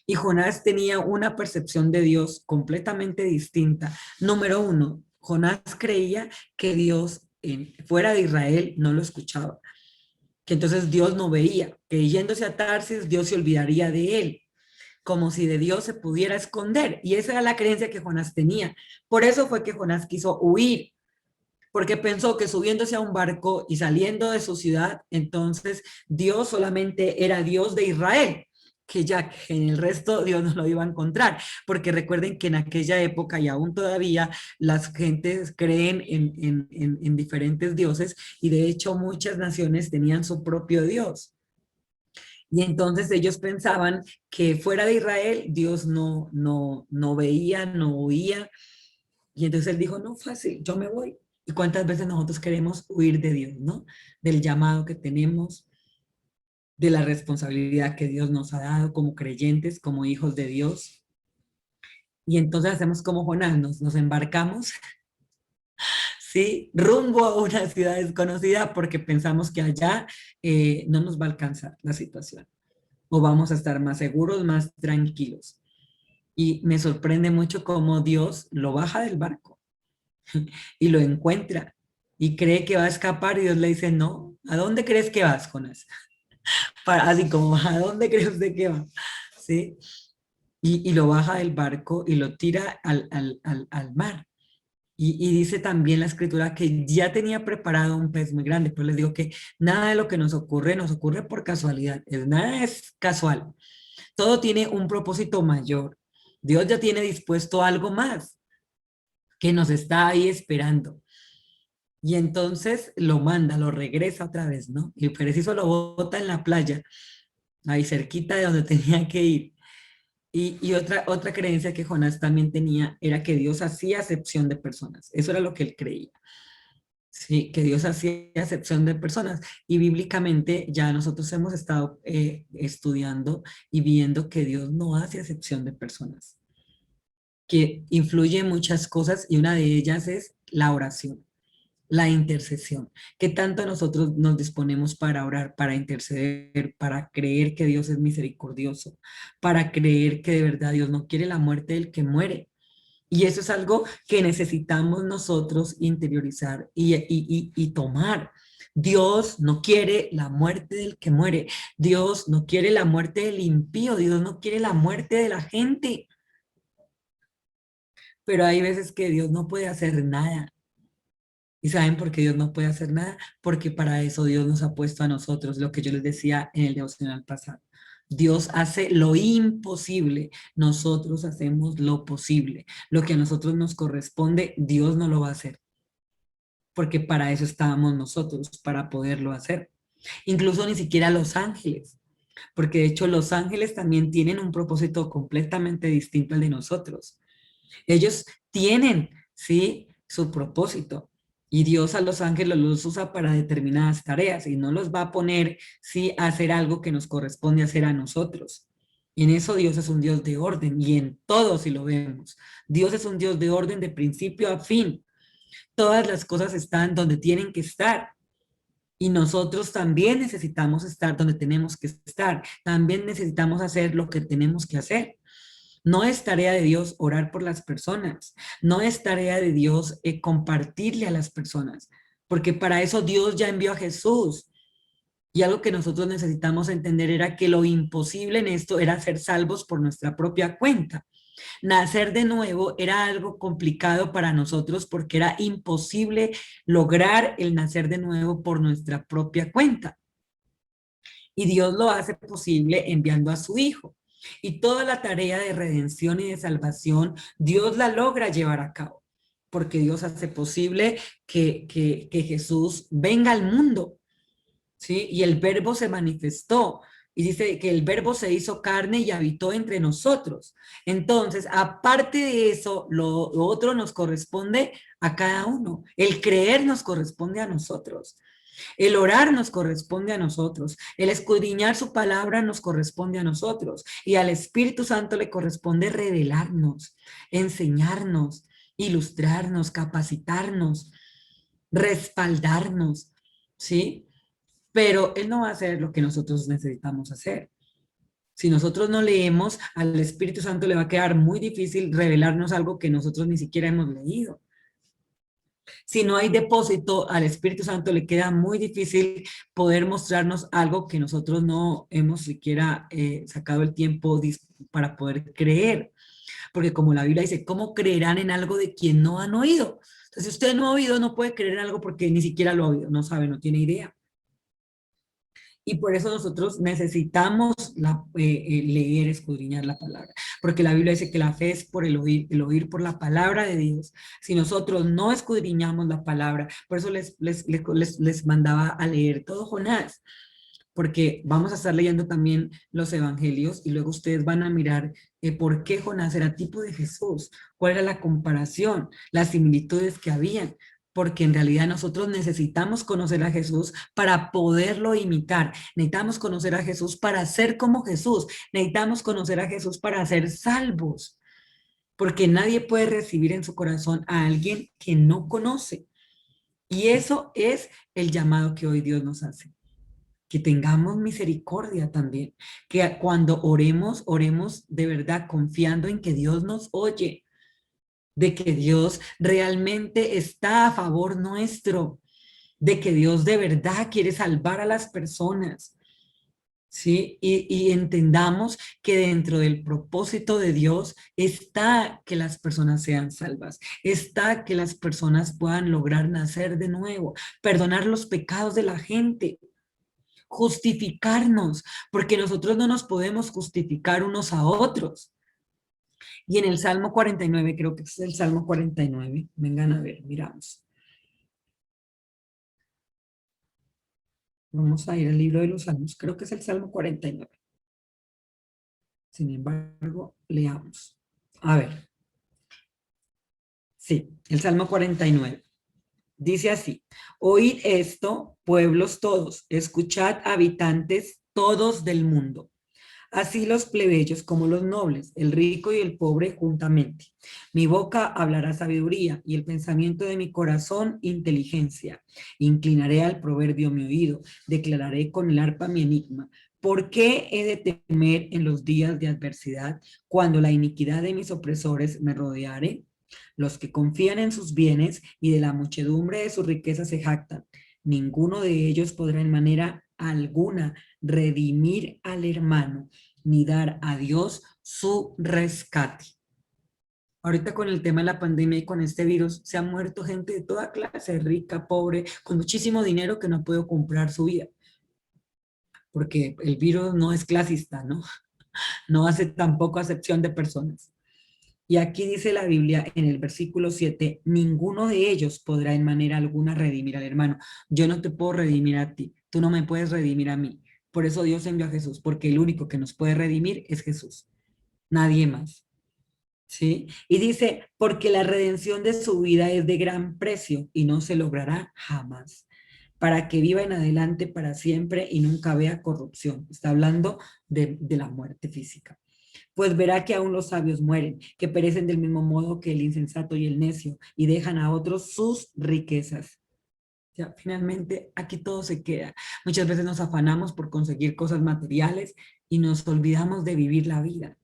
Y Jonás tenía una percepción de Dios completamente distinta. Número uno, Jonás creía que Dios fuera de Israel no lo escuchaba, que entonces Dios no veía, que yéndose a Tarsis Dios se olvidaría de él, como si de Dios se pudiera esconder. Y esa era la creencia que Jonás tenía. Por eso fue que Jonás quiso huir, porque pensó que subiéndose a un barco y saliendo de su ciudad, entonces Dios solamente era Dios de Israel, que ya en el resto Dios no lo iba a encontrar, porque recuerden que en aquella época y aún todavía las gentes creen en diferentes dioses y de hecho muchas naciones tenían su propio Dios. Y entonces ellos pensaban que fuera de Israel Dios no veía, no oía. Y entonces él dijo, no, fácil, yo me voy. ¿Y cuántas veces nosotros queremos huir de Dios, no? Del llamado que tenemos, de la responsabilidad que Dios nos ha dado como creyentes, como hijos de Dios. Y entonces hacemos como Jonás, nos embarcamos, ¿sí? Rumbo a una ciudad desconocida porque pensamos que allá no nos va a alcanzar la situación. O vamos a estar más seguros, más tranquilos. Y me sorprende mucho cómo Dios lo baja del barco y lo encuentra y cree que va a escapar y Dios le dice, no, ¿a dónde crees que vas, Jonás? Así como, ¿a dónde cree usted que va? ¿Sí? Y lo baja del barco y lo tira al mar. Y dice también la escritura que ya tenía preparado un pez muy grande, pero les digo que nada de lo que nos ocurre por casualidad, nada es casual, todo tiene un propósito mayor. Dios ya tiene dispuesto algo más que nos está ahí esperando. Y entonces lo manda, lo regresa otra vez, ¿no? Y preciso lo bota en la playa, ahí cerquita de donde tenía que ir. Y otra creencia que Jonás también tenía era que Dios hacía acepción de personas. Eso era lo que él creía. Sí, que Dios hacía acepción de personas. Y bíblicamente ya nosotros hemos estado estudiando y viendo que Dios no hace acepción de personas, que influye en muchas cosas y una de ellas es la oración, la intercesión. ¿Qué tanto nosotros nos disponemos para orar, para interceder, para creer que Dios es misericordioso, para creer que de verdad Dios no quiere la muerte del que muere? Y eso es algo que necesitamos nosotros interiorizar y tomar. Dios no quiere la muerte del que muere. Dios no quiere la muerte del impío. Dios no quiere la muerte de la gente. Pero hay veces que Dios no puede hacer nada. ¿Y saben por qué Dios no puede hacer nada? Porque para eso Dios nos ha puesto a nosotros, lo que yo les decía en el devocional pasado. Dios hace lo imposible, nosotros hacemos lo posible. Lo que a nosotros nos corresponde, Dios no lo va a hacer, porque para eso estábamos nosotros, para poderlo hacer. Incluso ni siquiera los ángeles, porque de hecho los ángeles también tienen un propósito completamente distinto al de nosotros. Ellos tienen, ¿sí?, su propósito. Y Dios a los ángeles los usa para determinadas tareas y no los va a poner, sí, a hacer algo que nos corresponde hacer a nosotros. Y en eso Dios es un Dios de orden y en todo si lo vemos. Dios es un Dios de orden de principio a fin. Todas las cosas están donde tienen que estar. Y nosotros también necesitamos estar donde tenemos que estar. También necesitamos hacer lo que tenemos que hacer. No es tarea de Dios orar por las personas. No es tarea de Dios compartirle a las personas. Porque para eso Dios ya envió a Jesús. Y algo que nosotros necesitamos entender era que lo imposible en esto era ser salvos por nuestra propia cuenta. Nacer de nuevo era algo complicado para nosotros porque era imposible lograr el nacer de nuevo por nuestra propia cuenta. Y Dios lo hace posible enviando a su Hijo. Y toda la tarea de redención y de salvación, Dios la logra llevar a cabo, porque Dios hace posible que Jesús venga al mundo, ¿sí? Y el verbo se manifestó. Y dice que el verbo se hizo carne y habitó entre nosotros. Entonces, aparte de eso, lo otro nos corresponde a cada uno. El creer nos corresponde a nosotros. El orar nos corresponde a nosotros. El escudriñar su palabra nos corresponde a nosotros. Y al Espíritu Santo le corresponde revelarnos, enseñarnos, ilustrarnos, capacitarnos, respaldarnos, ¿sí? Pero Él no va a hacer lo que nosotros necesitamos hacer. Si nosotros no leemos, al Espíritu Santo le va a quedar muy difícil revelarnos algo que nosotros ni siquiera hemos leído. Si no hay depósito, al Espíritu Santo le queda muy difícil poder mostrarnos algo que nosotros no hemos siquiera sacado el tiempo para poder creer. Porque como la Biblia dice, ¿cómo creerán en algo de quien no han oído? Entonces, si usted no ha oído, no puede creer en algo porque ni siquiera lo ha oído, no sabe, no tiene idea. Y por eso nosotros necesitamos leer, escudriñar la palabra, porque la Biblia dice que la fe es por el oír por la palabra de Dios. Si nosotros no escudriñamos la palabra, por eso les mandaba a leer todo Jonás, porque vamos a estar leyendo también los evangelios y luego ustedes van a mirar por qué Jonás era tipo de Jesús, cuál era la comparación, las similitudes que habían, porque en realidad nosotros necesitamos conocer a Jesús para poderlo imitar, necesitamos conocer a Jesús para ser como Jesús, necesitamos conocer a Jesús para ser salvos, porque nadie puede recibir en su corazón a alguien que no conoce. Y eso es el llamado que hoy Dios nos hace. Que tengamos misericordia también, que cuando oremos, oremos de verdad confiando en que Dios nos oye, de que Dios realmente está a favor nuestro, de que Dios de verdad quiere salvar a las personas, ¿sí? Y entendamos que dentro del propósito de Dios está que las personas sean salvas, está que las personas puedan lograr nacer de nuevo, perdonar los pecados de la gente, justificarnos, porque nosotros no nos podemos justificar unos a otros. Y en el Salmo 49, creo que es el Salmo 49, vengan a ver, miramos. Vamos a ir al libro de los Salmos, creo que es el Salmo 49. Sin embargo, leamos. A ver. Sí, el Salmo 49. Dice así: oíd esto, pueblos todos, escuchad, habitantes todos del mundo. Así los plebeyos como los nobles, el rico y el pobre juntamente. Mi boca hablará sabiduría y el pensamiento de mi corazón inteligencia. Inclinaré al proverbio mi oído, declararé con el arpa mi enigma. ¿Por qué he de temer en los días de adversidad, cuando la iniquidad de mis opresores me rodeare? Los que confían en sus bienes y de la muchedumbre de sus riquezas se jactan. Ninguno de ellos podrá en manera alguna redimir al hermano, ni dar a Dios su rescate. Ahorita con el tema de la pandemia y con este virus, se ha muerto gente de toda clase, rica, pobre, con muchísimo dinero que no puede comprar su vida. Porque el virus no es clasista, ¿no? No hace tampoco acepción de personas. Y aquí dice la Biblia en el versículo 7, ninguno de ellos podrá en manera alguna redimir al hermano. Yo no te puedo redimir a ti, tú no me puedes redimir a mí. Por eso Dios envió a Jesús, porque el único que nos puede redimir es Jesús, nadie más. ¿sí? Y dice, porque la redención de su vida es de gran precio y no se logrará jamás, para que viva en adelante para siempre y nunca vea corrupción. Está hablando de la muerte física. Pues verá que aún los sabios mueren, que perecen del mismo modo que el insensato y el necio, y dejan a otros sus riquezas. Ya, finalmente, aquí todo se queda. Muchas veces nos afanamos por conseguir cosas materiales y nos olvidamos de vivir la vida,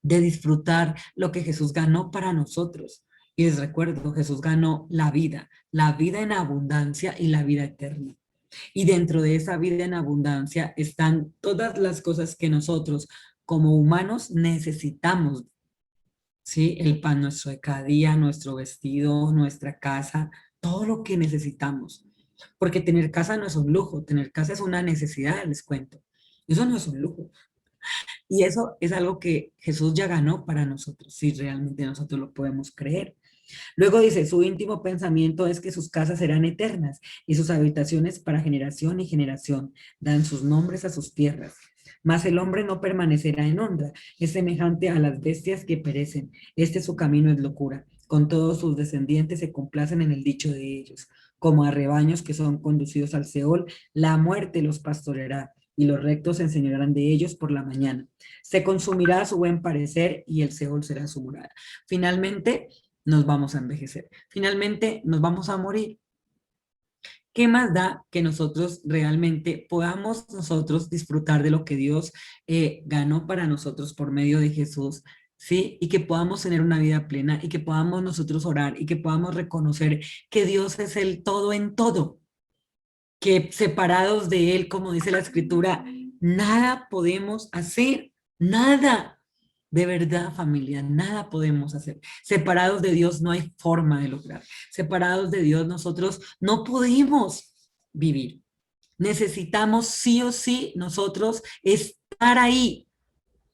de disfrutar lo que Jesús ganó para nosotros. Y les recuerdo, Jesús ganó la vida en abundancia y la vida eterna. Y dentro de esa vida en abundancia están todas las cosas que nosotros como humanos necesitamos, ¿sí? El pan nuestro de cada día, nuestro vestido, nuestra casa, todo lo que necesitamos. Porque tener casa no es un lujo, tener casa es una necesidad, les cuento. Eso no es un lujo. Y eso es algo que Jesús ya ganó para nosotros, si realmente nosotros lo podemos creer. Luego dice, su íntimo pensamiento es que sus casas serán eternas y sus habitaciones para generación y generación. Dan sus nombres a sus tierras. Mas el hombre no permanecerá en honra, es semejante a las bestias que perecen. Este su camino es locura. Con todos sus descendientes se complacen en el dicho de ellos. Como a rebaños que son conducidos al Seol, la muerte los pastoreará y los rectos se enseñarán de ellos por la mañana. Se consumirá su buen parecer y el Seol será su morada. Finalmente, nos vamos a envejecer. Finalmente, nos vamos a morir. ¿Qué más da que nosotros realmente podamos nosotros disfrutar de lo que Dios ganó para nosotros por medio de Jesús? ¿Sí? Y que podamos tener una vida plena y que podamos nosotros orar y que podamos reconocer que Dios es el todo en todo, que separados de Él, como dice la Escritura, nada podemos hacer, nada. De verdad, familia, nada podemos hacer. Separados de Dios no hay forma de lograr. Separados de Dios nosotros no podemos vivir. Necesitamos sí o sí nosotros estar ahí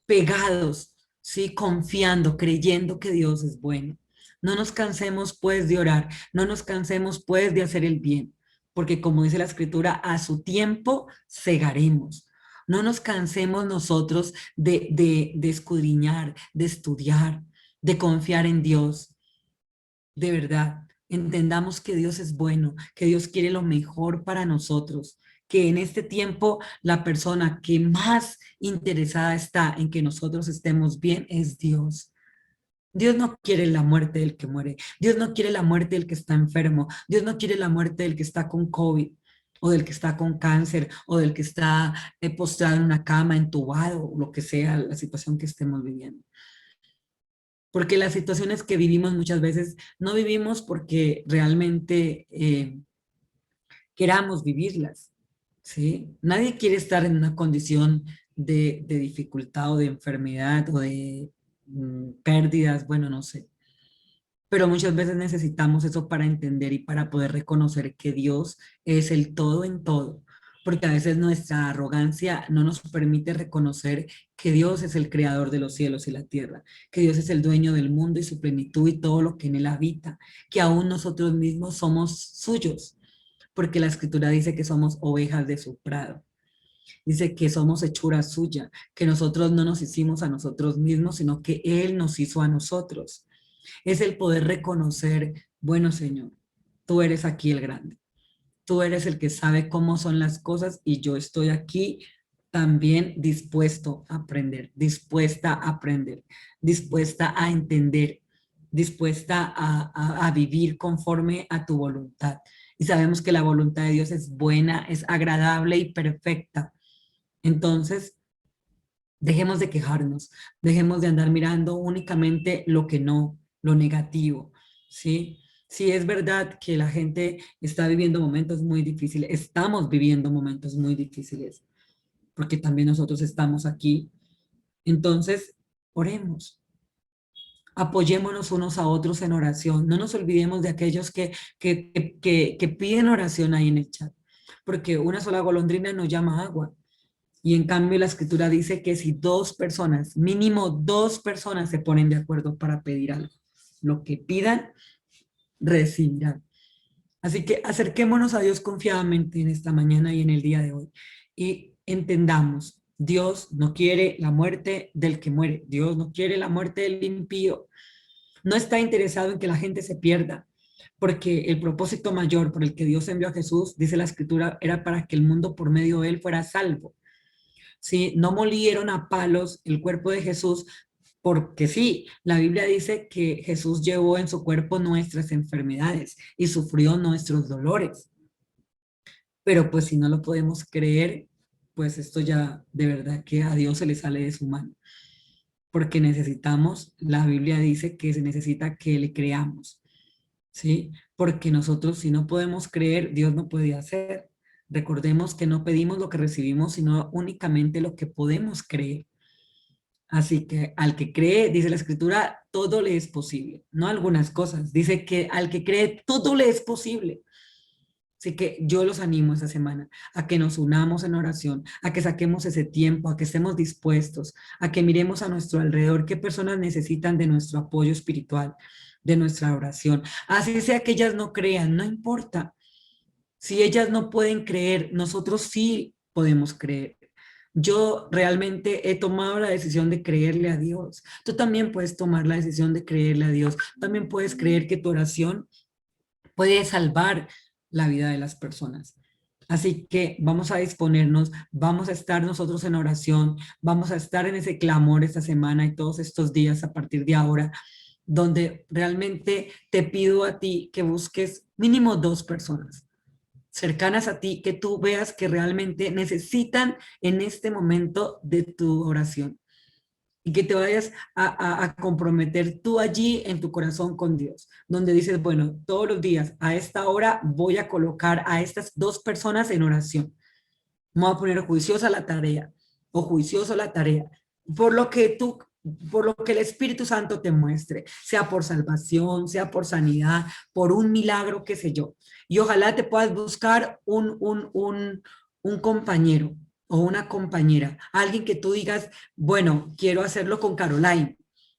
pegados, sí, confiando, creyendo que Dios es bueno. No nos cansemos pues de orar, no nos cansemos pues de hacer el bien, porque como dice la Escritura, a su tiempo segaremos. No nos cansemos nosotros de escudriñar, de estudiar, de confiar en Dios. De verdad, entendamos que Dios es bueno, que Dios quiere lo mejor para nosotros, que en este tiempo la persona que más interesada está en que nosotros estemos bien es Dios. Dios no quiere la muerte del que muere. Dios no quiere la muerte del que está enfermo. Dios no quiere la muerte del que está con COVID o del que está con cáncer o del que está postrado en una cama, entubado, o lo que sea la situación que estemos viviendo. Porque las situaciones que vivimos muchas veces no vivimos porque realmente queramos vivirlas, ¿sí? Nadie quiere estar en una condición de dificultad o de enfermedad o de pérdidas, bueno, no sé. Pero muchas veces necesitamos eso para entender y para poder reconocer que Dios es el todo en todo, porque a veces nuestra arrogancia no nos permite reconocer que Dios es el creador de los cielos y la tierra, que Dios es el dueño del mundo y su plenitud y todo lo que en él habita, que aún nosotros mismos somos suyos, porque la escritura dice que somos ovejas de su prado. Dice que somos hechura suya, que nosotros no nos hicimos a nosotros mismos, sino que Él nos hizo a nosotros. Es el poder reconocer, bueno, Señor, tú eres aquí el grande. Tú eres el que sabe cómo son las cosas y yo estoy aquí también dispuesto a aprender, dispuesta a aprender, dispuesta a entender, dispuesta a vivir conforme a tu voluntad. Y sabemos que la voluntad de Dios es buena, es agradable y perfecta. Entonces, dejemos de quejarnos, dejemos de andar mirando únicamente lo que no, lo negativo, ¿sí? Sí, es verdad que la gente está viviendo momentos muy difíciles, estamos viviendo momentos muy difíciles, porque también nosotros estamos aquí. Entonces, oremos, apoyémonos unos a otros en oración, no nos olvidemos de aquellos que piden oración ahí en el chat, porque una sola golondrina no llama agua. Y en cambio la escritura dice que si dos personas, mínimo dos personas se ponen de acuerdo para pedir algo, lo que pidan, recibirán. Así que acerquémonos a Dios confiadamente en esta mañana y en el día de hoy y entendamos Dios no quiere la muerte del que muere. Dios no quiere la muerte del impío. No está interesado en que la gente se pierda, porque el propósito mayor por el que Dios envió a Jesús, dice la Escritura, era para que el mundo por medio de él fuera salvo. ¿Sí? No molieron a palos el cuerpo de Jesús, porque sí, la Biblia dice que Jesús llevó en su cuerpo nuestras enfermedades y sufrió nuestros dolores. Pero pues si no lo podemos creer, pues esto ya de verdad que a Dios se le sale de su mano. Porque necesitamos, la Biblia dice que se necesita que le creamos, ¿sí? Porque nosotros si no podemos creer, Dios no puede hacer. Recordemos que no pedimos lo que recibimos, sino únicamente lo que podemos creer. Así que al que cree, dice la Escritura, todo le es posible, no algunas cosas. Dice que al que cree, todo le es posible. Así que yo los animo esta semana a que nos unamos en oración, a que saquemos ese tiempo, a que estemos dispuestos, a que miremos a nuestro alrededor qué personas necesitan de nuestro apoyo espiritual, de nuestra oración. Así sea que ellas no crean, no importa. Si ellas no pueden creer, nosotros sí podemos creer. Yo realmente he tomado la decisión de creerle a Dios. Tú también puedes tomar la decisión de creerle a Dios. También puedes creer que tu oración puede salvar la vida de las personas. Así que vamos a disponernos, vamos a estar nosotros en oración, vamos a estar en ese clamor esta semana y todos estos días a partir de ahora, donde realmente te pido a ti que busques mínimo 2 personas cercanas a ti, que tú veas que realmente necesitan en este momento de tu oración y que te vayas a comprometer tú allí en tu corazón con Dios, donde dices, bueno, todos los días a esta hora voy a colocar a estas 2 personas en oración. Me voy a poner juiciosa la tarea o juicioso la tarea, por lo que tú, por lo que el Espíritu Santo te muestre, sea por salvación, sea por sanidad, por un milagro, qué sé yo. Y ojalá te puedas buscar un compañero o una compañera, alguien que tú digas, bueno, quiero hacerlo con Caroline,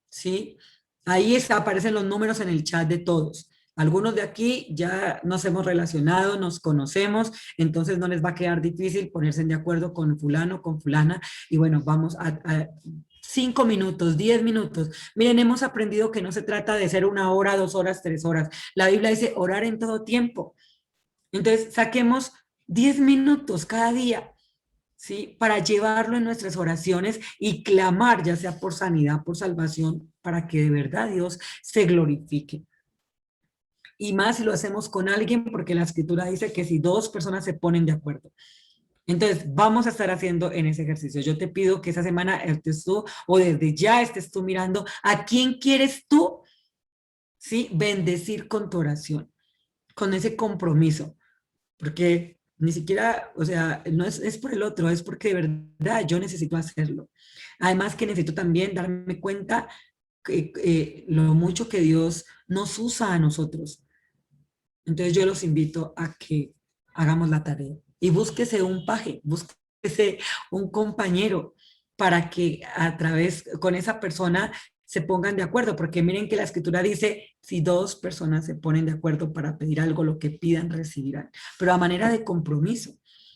¿sí? Ahí está, aparecen los números en el chat de todos. Algunos de aquí ya nos hemos relacionado, nos conocemos, entonces no les va a quedar difícil ponerse de acuerdo con fulano, con fulana, y bueno, vamos a 5 minutos, 10 minutos. Miren, hemos aprendido que no se trata de ser 1 hora, 2 horas, 3 horas. La Biblia dice orar en todo tiempo. Entonces, saquemos 10 minutos cada día, ¿sí? Para llevarlo en nuestras oraciones y clamar, ya sea por sanidad, por salvación, para que de verdad Dios se glorifique. Y más si lo hacemos con alguien, porque la escritura dice que si 2 personas se ponen de acuerdo. Entonces, vamos a estar haciendo en ese ejercicio. Yo te pido que esa semana estés tú, o desde ya estés tú mirando a quién quieres tú, ¿sí? Bendecir con tu oración, con ese compromiso. Porque ni siquiera, o sea, no es por el otro, es porque de verdad yo necesito hacerlo. Además que necesito también darme cuenta que lo mucho que Dios nos usa a nosotros. Entonces yo los invito a que hagamos la tarea y búsquese un paje, búsquese un compañero para que a través con esa persona se pongan de acuerdo, porque miren que la escritura dice, si 2 personas se ponen de acuerdo para pedir algo, lo que pidan recibirán, pero a manera de compromiso,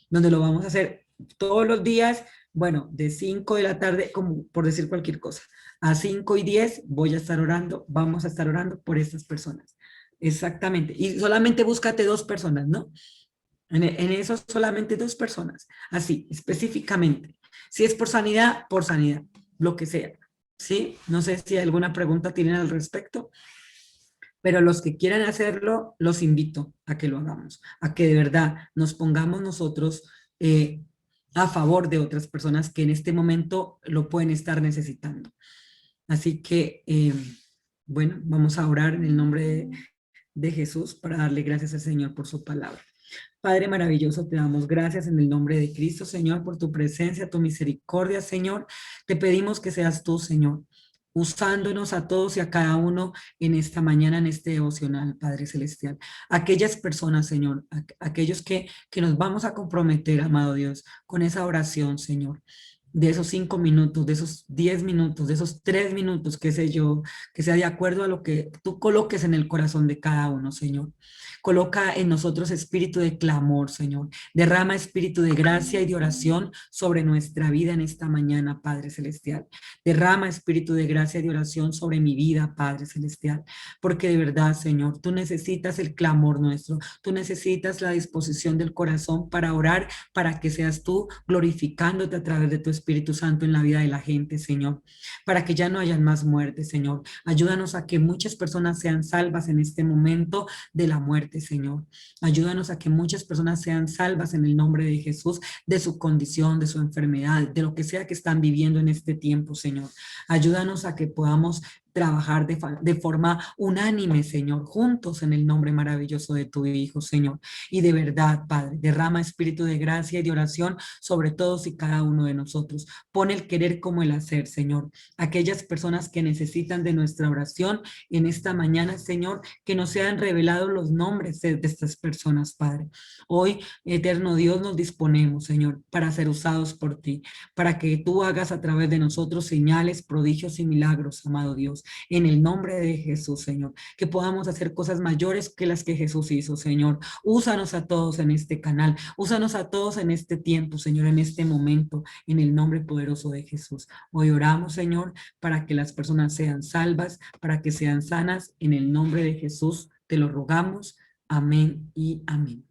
donde lo vamos a hacer todos los días, bueno, de 5 de la tarde, como por decir cualquier cosa, a 5:10 voy a estar orando, vamos a estar orando por estas personas. Exactamente. Y solamente búscate 2 personas, ¿no? En eso solamente 2 personas. Así, específicamente. Si es por sanidad, lo que sea. ¿Sí? No sé si alguna pregunta tienen al respecto, pero los que quieran hacerlo, los invito a que lo hagamos, a que de verdad nos pongamos nosotros a favor de otras personas que en este momento lo pueden estar necesitando. Así que, bueno, vamos a orar en el nombre de Jesús para darle gracias al Señor por su palabra. Padre maravilloso, te damos gracias en el nombre de Cristo, Señor, por tu presencia, tu misericordia, Señor. Te pedimos que seas tú, Señor, usándonos a todos y a cada uno en esta mañana, en este devocional, Padre Celestial. Aquellas personas, Señor, aquellos que nos vamos a comprometer, amado Dios, con esa oración, Señor. de esos 5 minutos, de esos 10 minutos, de esos 3 minutos, qué sé yo, que sea de acuerdo a lo que tú coloques en el corazón de cada uno, Señor. Coloca en nosotros espíritu de clamor, Señor. Derrama espíritu de gracia y de oración sobre nuestra vida en esta mañana, Padre Celestial. Derrama espíritu de gracia y de oración sobre mi vida, Padre Celestial. Porque de verdad, Señor, tú necesitas el clamor nuestro. Tú necesitas la disposición del corazón para orar, para que seas tú glorificándote a través de tu Espíritu Santo en la vida de la gente, Señor. Para que ya no hayan más muertes, Señor. Ayúdanos a que muchas personas sean salvas en este momento de la muerte, Señor. Ayúdanos a que muchas personas sean salvas en el nombre de Jesús, de su condición, de su enfermedad, de lo que sea que están viviendo en este tiempo, Señor. Ayúdanos a que podamos trabajar de forma unánime, Señor, juntos en el nombre maravilloso de tu Hijo, Señor. Y de verdad, Padre, derrama espíritu de gracia y de oración sobre todos y cada uno de nosotros. Pon el querer como el hacer, Señor. Aquellas personas que necesitan de nuestra oración en esta mañana, Señor, que nos sean revelados los nombres de estas personas, Padre. Hoy, eterno Dios, nos disponemos, Señor, para ser usados por ti, para que tú hagas a través de nosotros señales, prodigios y milagros, amado Dios, en el nombre de Jesús, Señor, que podamos hacer cosas mayores que las que Jesús hizo, Señor. Úsanos a todos en este canal, úsanos a todos en este tiempo, Señor, en este momento, en el nombre poderoso de Jesús. Hoy oramos, Señor, para que las personas sean salvas, para que sean sanas, en el nombre de Jesús, te lo rogamos. Amén y amén.